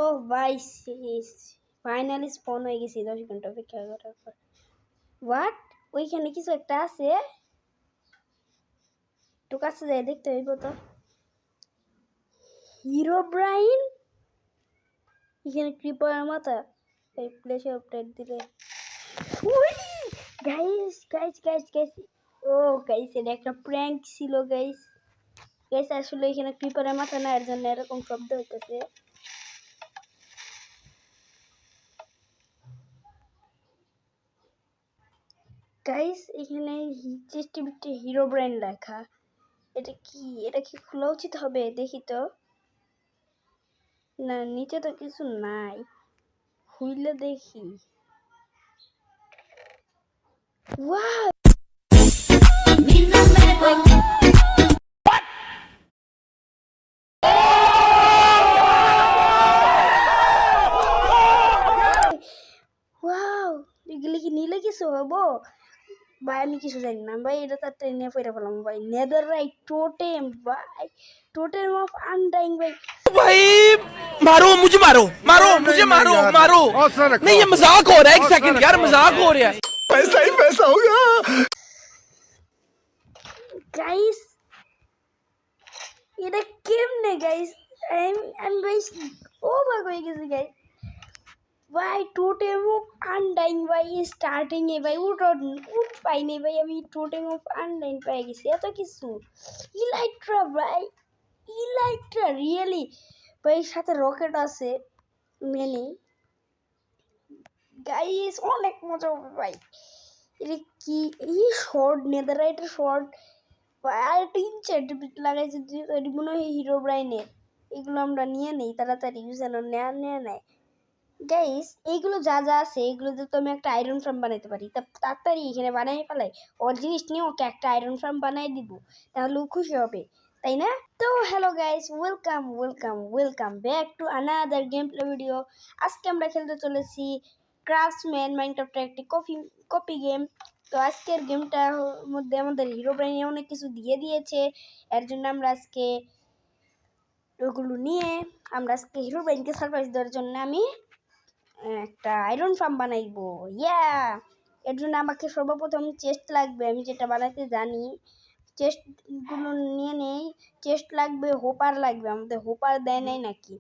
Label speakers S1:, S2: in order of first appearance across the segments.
S1: ও ভাই, ফাইনালি স্পন হয়ে গেছি 10 ঘন্টা অপেক্ষা করার পর। হোয়াট? ওইখানে কিছু একটা আছে, একটু কাছে যাই দেখতে হইব তো। হিরো ব্রাইন এখানে ক্রিপার মাথা এই প্লেসে আপডেট দিলে। গাইস গাইস গাইস গাইস, ও গাইস এটা একটা প্র্যাঙ্ক ছিল গাইস। গাইস আসলে এখানে ক্রিপারের মাথা না, এর জন্য এরকম শব্দ হইতেছে। গাইস এখানে চেষ্টি হিরো ব্র্যান্ড লেখা, এটা কি খোলা উচিত হবে? দেখি তো। না, নিচে তো কিছু নাই, খুইলে দেখি। ওয়াও, ওয়াও, এগুলি কি নিলে কিছু হবো? ভাই আমি কিছু জানি না ভাই, এটা তার ট্রেনে পড়ে পেলাম ভাই। নেদাররাইট টোটেম ভাই, টোটেম অফ আনডাইং ভাই।
S2: भाई मारो मुझे, मारो मारो मुझे, मारो मारो। नहीं ये मजाक हो रहा है, एक सेकंड यार, मजाक हो रहा है। पैसा ही पैसा होगा।
S1: গাইস এটা কেমনে গাইস? আমি ভাই ওভার হয়ে গেছি গাইস। ভাই টোটেম অফ আনডাইং ভাই স্টার্টিং এ ভাই উঠ পাইনি ভাই, আমি টোটেম অফ আনডাইং পাই গেছি। এত কিছু ইলাইট্রা ভাই, ইলাইট্রা রিয়েলি ভাই, সাথে রকেট আছে মেনে। গাইস অনেক মজা হবে ভাই। এটা কি এই শর্ট, নেদাররাইটের শর্ট আর একটা লাগাইছে, মনে হয় হিরো ব্রাইনের। এগুলো আমরা নিয়ে নেই তাড়াতাড়ি, যেন নেয় নেয়। গাইস এইগুলো যা যা আছে এগুলোতে তো আমি একটা আয়রন ফার্ম বানাইতে পারি। তাড়াতাড়ি এখানে বানাই ফেলাই, ওর জিনিস নিয়ে ওকে একটা আয়রন ফার্ম বানাই দিব, তাহলে ও খুশি হবে, তাই না? তো hello guys, welcome welcome welcome back to another game play video. আজকে আমরা খেলতে চলেছি ক্রাফটসম্যান মাইনক্রাফটের একটি কপি গেম। তো আজকের গেমটার মধ্যে আমাদের হিরো ব্রাইনে অনেক কিছু দিয়ে দিয়েছে, এর জন্য আমরা আজকে ওগুলো নিয়ে আমরা আজকে হিরো ব্রাইনকে সারপ্রাইজ দেওয়ার জন্য আমি একটা আয়রন ফার্ম বানাইবো। এর জন্য আমাকে সর্বপ্রথম চেস্ট লাগবে, আমি যেটা বানাইতে জানি। চেস্টগুলো নিয়ে নেই। চেস্ট লাগবে, হোপার লাগবে, আমাদের হোপার দেয় নাই নাকি?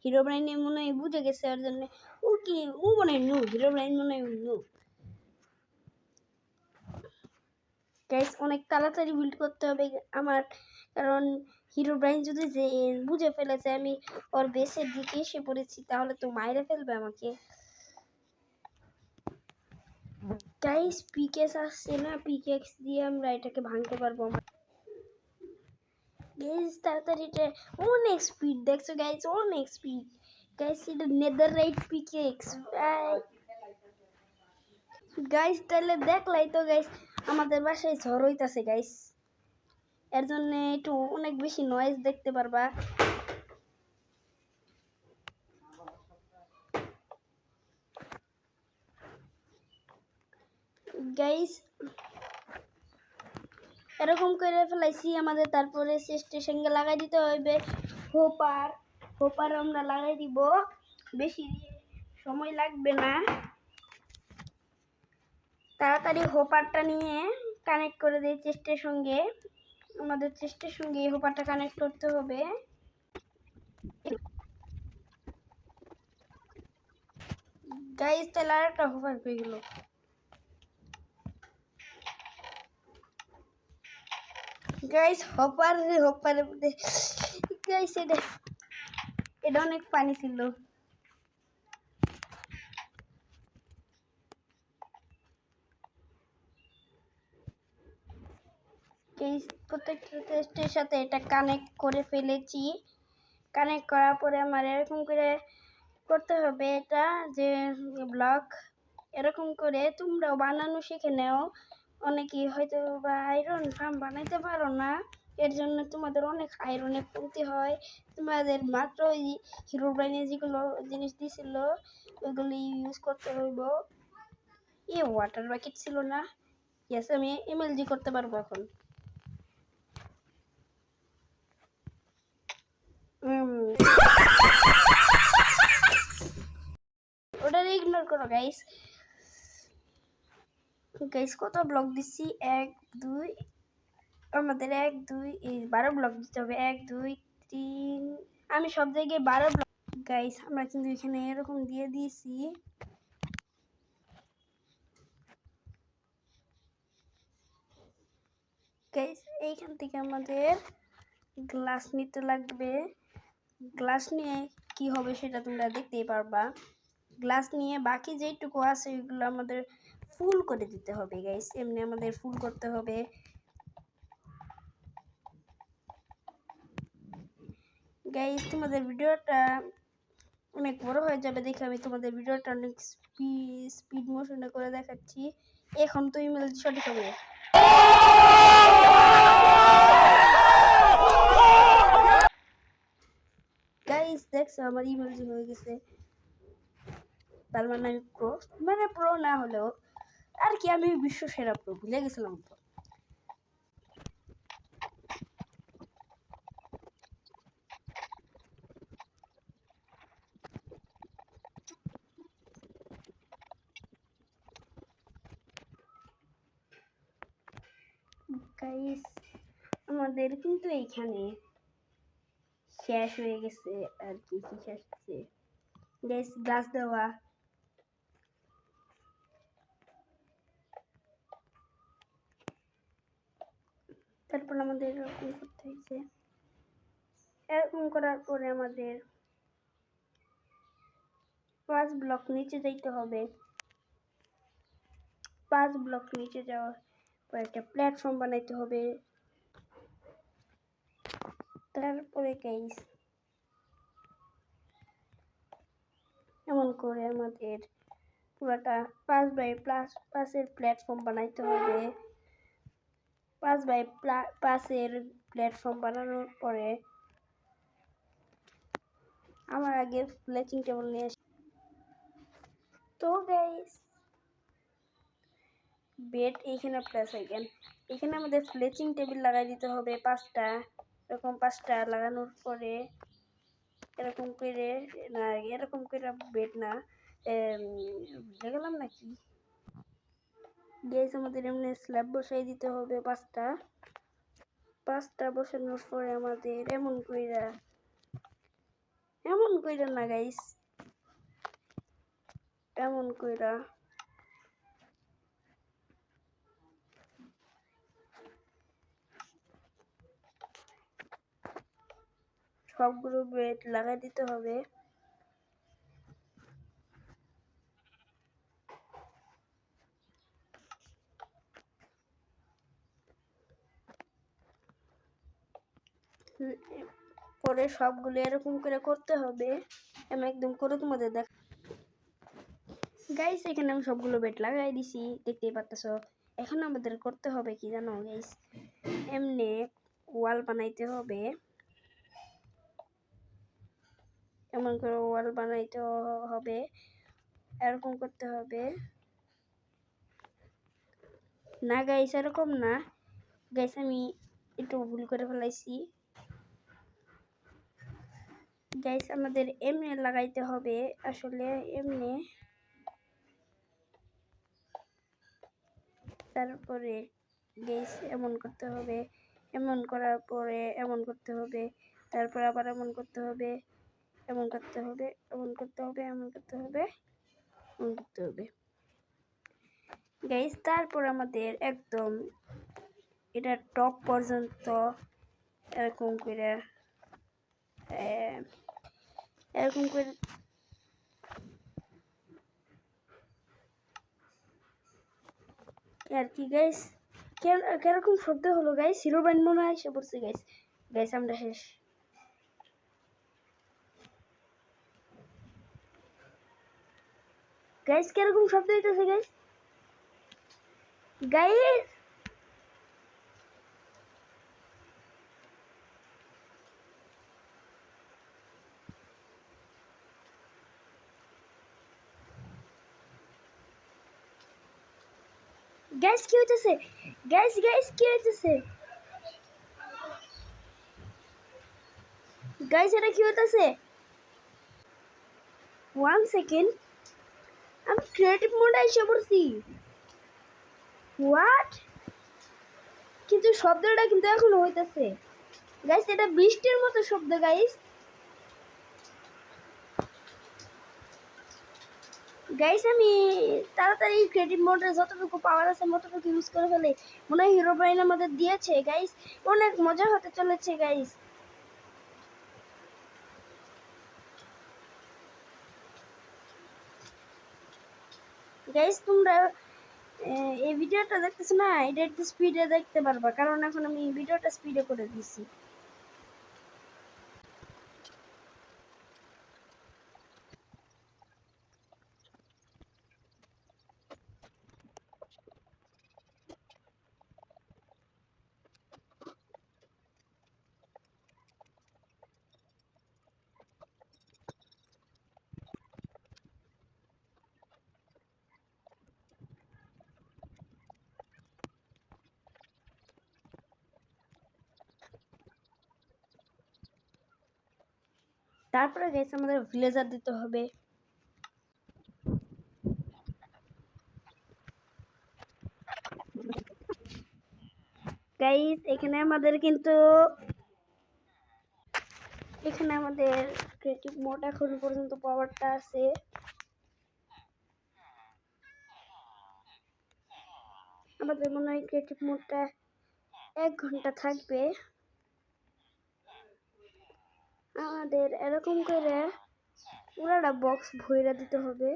S1: হিরো ব্রাইনে মনে হয় বুঝে গেছে, এর জন্য ও মনে হয় নু, হিরো ব্রাইন মনে হয় নু। গাইস অনেক তাড়াতাড়ি বিল্ড করতে হবে আমার, কারণ হিরো ব্রাইন যদি যে বুঝে ফেলেছে আমি ওর বেসের দিকে এসে পড়েছি, তাহলে তো মাইরে ফেলবে আমাকে। গাইস পিকেক্স আসছে না, পিকেক্স দিয়ে আমরা এটাকে ভাঙতে পারবো। গাইস তাড়াতাড়ি, এটা অনেক স্পিড, দেখছো গাইস অনেক স্পিড। গাইস এটা নেদাররাইট পিকেক্স গাইস, তাহলে দেখলাই তো গাইস আমাদের বাসায় ঝড় হইতাছে গাইস, এর জন্য একটু অনেক বেশি নয়েজ দেখতে পারবা। গাইস এরকম করে ফেলাইছি আমাদের, তারপরে স্টেশনকে লাগাই দিতে হইবে হোপার আমরা লাগাই দিব, বেশি সময় লাগবে না। তাড়াতাড়ি হোপারটা নিয়ে কানেক্ট করে দেই চেস্টের সঙ্গে, আমাদের চেস্টের সঙ্গে এই হোপারটা কানেক্ট করতে হবে। গাইস তাহলে আর একটা হোপার হয়ে গেল। গাইস হোপার গাইস এটা অনেক পানি ছিল। প্রত্যেকটা টেস্টের সাথে এটা কানেক্ট করে ফেলেছি। কানেক্ট করার পরে আমার এরকম করে করতে হবে, এটা যে ব্লক এরকম করে তোমরাও বানানো শিখে নাও। অনেকেই হয়তো বা আয়রন ফার্ম বানাইতে পারো না, এর জন্য তোমাদের অনেক আয়রনের কমতি হয়। তোমাদের মাত্র ওই হিরো ব্রাইনে যেগুলো জিনিস দিয়েছিল ওইগুলি ইউজ করতে হইব। ওয়াটার বাকেট ছিল না, ইয়েস আমি এমএলজি করতে পারবো এখন। ইগনোর করো গাইস। গাইস কত ব্লক দিচ্ছি, 1 2 আমাদের 1 2 এই 12 ব্লক দিতে হবে, 1 2 3 আমি সব জায়গায় 12 ব্লক। গাইস আমরা কিন্তু এখানে এরকম দিয়ে দিয়েছি। গাইস এইখান থেকে আমাদের গ্লাস নিতে লাগবে। গ্লাস নিয়ে কি হবে সেটা তোমরা দেখতেই পারবা। গ্লাস নিয়ে বাকি যেটুকু আছে ওইগুলো আমাদের ফুল করে দিতে হবে গাইস। এমনি আমাদের ফুল করতে হবে। গাইস তোমাদের ভিডিওটা অনেক বড় হয়ে যাবে দেখে আমি তোমাদের ভিডিওটা অনেক স্পিড মোশনে করে দেখাচ্ছি। এখন তো ইমেল সঠিক হবে। গাইস দেখছো আমার ইমেল হয়ে গেছে, তার মানে আমি প্রো, মানে প্রো না হলেও আর কি আমি বিশ্ব সেরা প্রো, ভুলে গেছিলাম তো। গাইস আমাদের কিন্তু এইখানে শেষ হয়ে গেছে আর কি। কি শেষ হচ্ছে গাইস? গাছ দেওয়া। তারপর আমাদের এরকম করতে হয়েছে। এরকম করার পরে আমাদের 5 ব্লক নিচে যাইতে হবে। 5 ব্লক নিচে যাওয়ার পর একটা প্ল্যাটফর্ম বানাইতে হবে। তারপরে গাইস এমন করে আমাদের পুরোটা 5x5 এর প্ল্যাটফর্ম বানাইতে হবে। 5x5 এর প্ল্যাটফর্ম বানানোর পরে আমার আগে ফ্লেচিং টেবিল নিয়ে আসি। তো গাইস বেড এইখানে প্লেস হয়ে গেল। এখানে আমাদের ফ্লেচিং টেবিল লাগাই দিতে হবে 5টা। এরকম 5টা লাগানোর পরে এরকম করে, না এরকম করে বেড না, ভুলে গেলাম নাকি গাইস। আমাদের এমনি স্ল্যাব বসাই দিতে হবে 5টা বসানোর পরে আমাদের এমন কইরা না গাইস, এমন কইরা সবগুলো বেড লাগাই দিতে হবে। পরে সবগুলো এরকম করে করতে হবে। আমি একদম করে তোমাদের দেখ গাইস। এখানে আমি সবগুলো বেড লাগাই দিছি, দেখতেই পাচ্তেছো। এখন আমাদের করতে হবে কি জানো গাইস? এমনি ওয়াল বানাইতে হবে, এমন করে ওয়াল বানাইতে হবে, এরকম করতে হবে। না গাইস এরকম না গাইস, আমি একটু ভুল করে ফেলাইছি গাইস। আমাদের এমনি লাগাইতে হবে আসলে, এমনি। তারপরে গাইস এমন করতে হবে, এমন করার পরে এমন করতে হবে, তারপর আবার এমন করতে হবে, এমন করতে হবে, এমন করতে হবে, এমন করতে হবে, এমন করতে হবে গাইস। তারপর আমাদের একদম এটা টপ পর্যন্ত এরকম করে এরকম করে আর কি গাইস। কিরকম শব্দ হলো গাইস? হিরো ব্যান্ড মনে হয় এসে পড়ছে গাইস। গাইস আমরা শেষ। গাইস কিরকম শব্দ হইতেছে গাইস? গাইস গাইস কি হইতেছে? গাইস কি হইতেছে? গাইস এটা কি হইতেছে? 1 সেকেন্ড, আমি ক্রিয়েটিভ মোডে এসে পড়ছি। হোয়াট? কিন্তু শব্দটা কিন্তু এখনো হইতেছে গাইস, এটা বৃষ্টির মতো শব্দ গাইস। গাইস আমি তাড়াতাড়ি ক্রিয়েটিভ মোডে যতটুকু পাওয়ার আছে ততটুকু ইউজ করে ফেলে। মনে হয় হিরো ব্রাইন আমাদের দিয়েছে গাইস, অনেক মজা হতে চলেছে গাইস। গাইস তোমরা এই ভিডিওটা দেখতেছো না, এটা একটু স্পিডে দেখতে পারবা, কারণ এখন আমি ভিডিওটা স্পিডে করে দিছি। তারপরে গাইস আমাদের ভিলেজার দিতে হবে। গাইস এখানে আমাদের ক্রিয়েটিভ মোড এখন পর্যন্ত পাওয়ারটা আছে। আমাদের মনে হয় ক্রিয়েটিভ মোডটা 1 ঘন্টা থাকবে। আমাদের এরকম করে পুরাটা বক্স ভইরা দিতে হবে।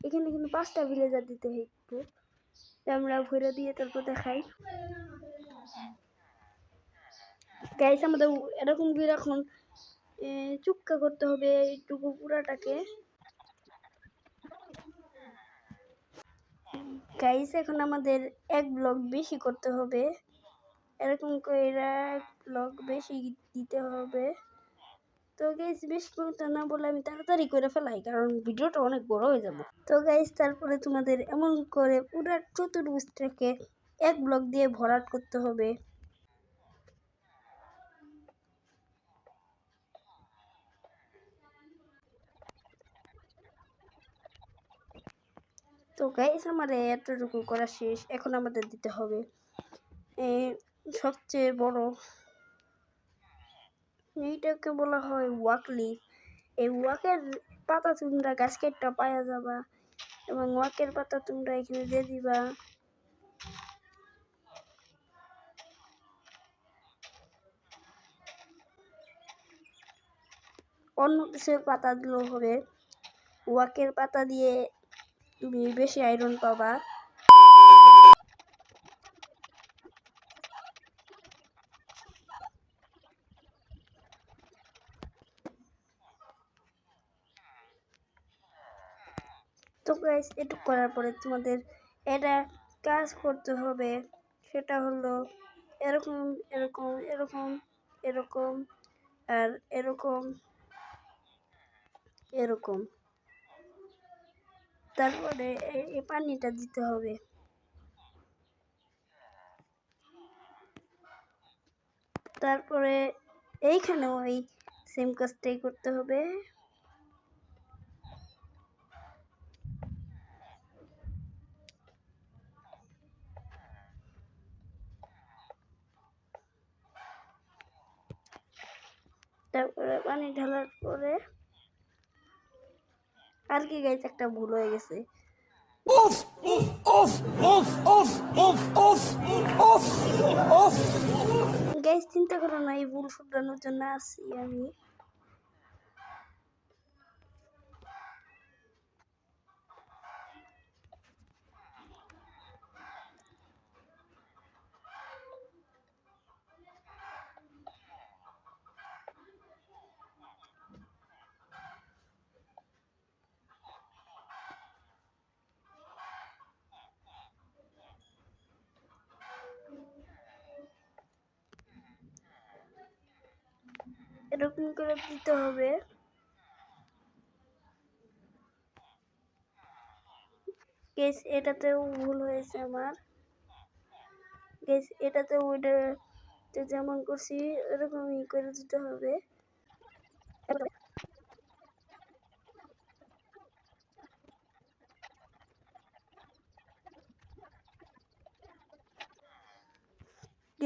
S1: এখানে কিন্তু 5টা ভিলেজার দিতে হইতো, আমরা ভইরা দিয়ে তারপর দেখাই। গাইস আমাদের এরকম করে এখন চুক্কা করতে হবে এইটুকু পুরাটাকে। গাইস এখন আমাদের 1 ব্লক বেশি করতে হবে, এরকম করে 1 ব্লক বেশি দিতে হবে। তো গাইস বেশি করতে না বলে আমি তাড়াতাড়ি করে ফেলাই, কারণ ভিডিওটা অনেক বড় হয়ে যাবে। তো গাইস তারপরে তোমাদের এমন করে পুরো চতুর্ভুজটাকে 1 ব্লক দিয়ে ভরাট করতে হবে। তো গাইস আমার এতটুকু করা শেষ, এখন আমাদের দিতে হবে সবচেয়ে বড়, এইটাকে বলা হয় ওয়াক লিফ। এই ওয়াকের পাতা তোমরা গাছ কেটটা পাওয়া যাবা, এবং ওয়াকের পাতা তোমরা এখানে দিয়ে দিবা। অন্য কিছুর পাতা দিলেও হবে, ওয়াকের পাতা দিয়ে তুমি বেশি আয়রন পাবা। তো গাইস এটুক করার পরে তোমাদের এটা কাজ করতে হবে, সেটা হলো এরকম এরকম এরকম এরকম আর এরকম এরকম। তারপরে এই পানিটা দিতে হবে। তারপরে এইখানেও এই সেম কাজটাই করতে হবে। তারপরে পানি ঢালার পরে আর কি গাইস একটা ভুল হয়ে গেছে।
S2: उफ उफ उफ उफ उफ उफ उफ उफ उफ
S1: গাইস চিন্তা করো না, এই ভুল শুধরানোর জন্য আছি আমি। এরকম করে দিতে হবে। গাইস এটাতেও ভুল হয়েছে আমার। গাইস এটাতেও ওইটা যেমন করছি এরকমই করে দিতে হবে।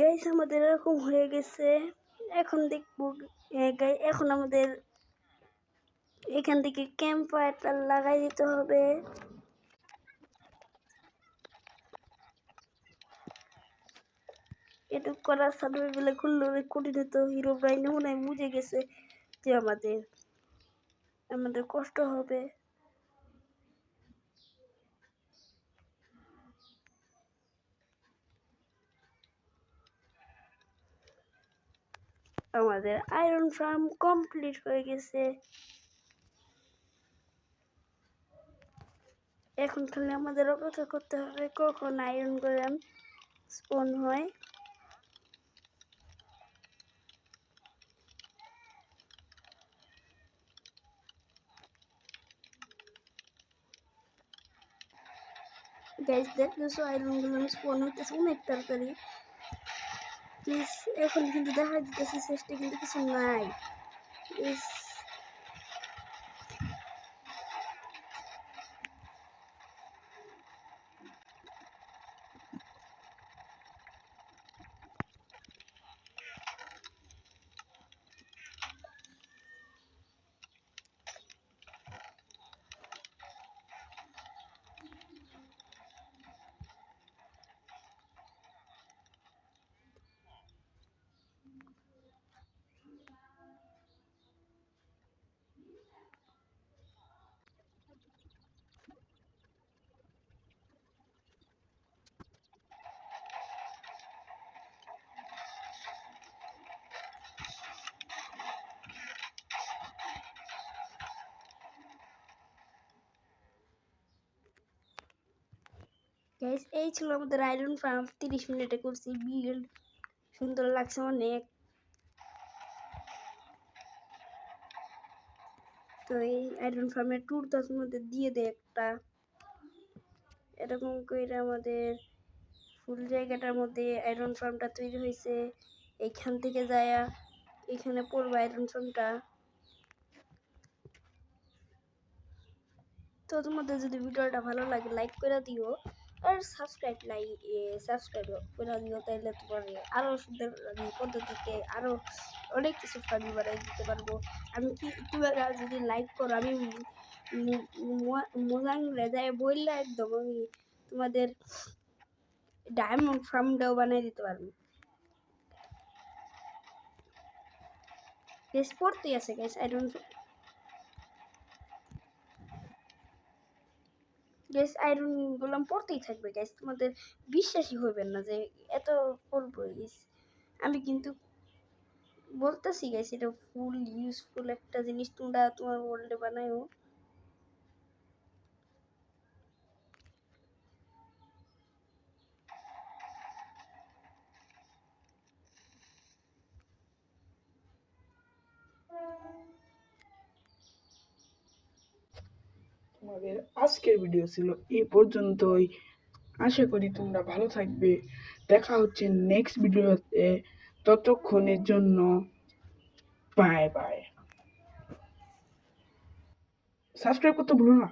S1: গ্যাস আমাদের এরকম হয়ে গেছে। এখন দেখবো এখন আমাদের এখান থেকে ক্যাম্প ফায়ারটা লাগাই দিতে হবে। এটুক করার সার্ভাইভালে করলে অনেক কঠিন হতো। হিরো ব্রাইন মনে হয় বুঝে গেছে যে আমাদের কষ্ট হবে। আমাদের আয়রন ফার্ম কমপ্লিট হয়ে গেছে। এখন খালি আমাদের অপেক্ষা করতে হবে কখন আয়রন গোলেম স্পন হয়। গাইস দেখতেছো আয়রন গোলেম স্পন হইতেছে অনেক তাড়াতাড়ি। এখন কিন্তু দেখা দিতেছে চেষ্টা কিন্তু কিছু নাই। গাইস এই ছিল আমাদের আয়রন ফার্ম। 30 মিনিটে করছি বিল্ড, সুন্দর লাগছে অনেক। তো এই আয়রন ফার্মের ট্যুর তো তোমাদের দিয়ে দেয় একটা। এরকম করে আমাদের ফুল জায়গাটার মধ্যে আয়রন ফার্মটা তৈরি হয়েছে। এইখান থেকে যায় এখানে পড়বে আয়রন ফার্মটা। তো তোমাদের যদি ভিডিওটা ভালো লাগে লাইক করে দিও আর সাবস্ক্রাইব করে দিও, তাইলে তোমার আরো সুন্দর পদ্ধতিতে আরো অনেক কিছু ফানি বানাই দিতে পারবো আমি। কি তোমরা যদি লাইক করো আমি মোজাং রেজায় বললে একদম আমি তোমাদের ডায়মন্ড ফার্মটাও বানিয়ে দিতে পারবো। গ্যাস পড়তেই আছে গ্যাস আয়রন গোলাম পড়তেই থাকবে গ্যাস। তোমাদের বিশ্বাসই হইবেন না যে এত পড়বো গ্যাস। আমি কিন্তু বলতেছি গ্যাস এটা ফুল ইউজফুল একটা জিনিস, তোমরা তোমার ওয়ার্ল্ডে বানায়ও।
S3: তোমাদের আজকের ভিডিও ছিল এই পর্যন্তই। আশা করি তোমরা ভালো থাকবে। দেখা হচ্ছে নেক্সট ভিডিওতে। ততক্ষণের জন্য বাই বাই। সাবস্ক্রাইব করতে ভুলো না।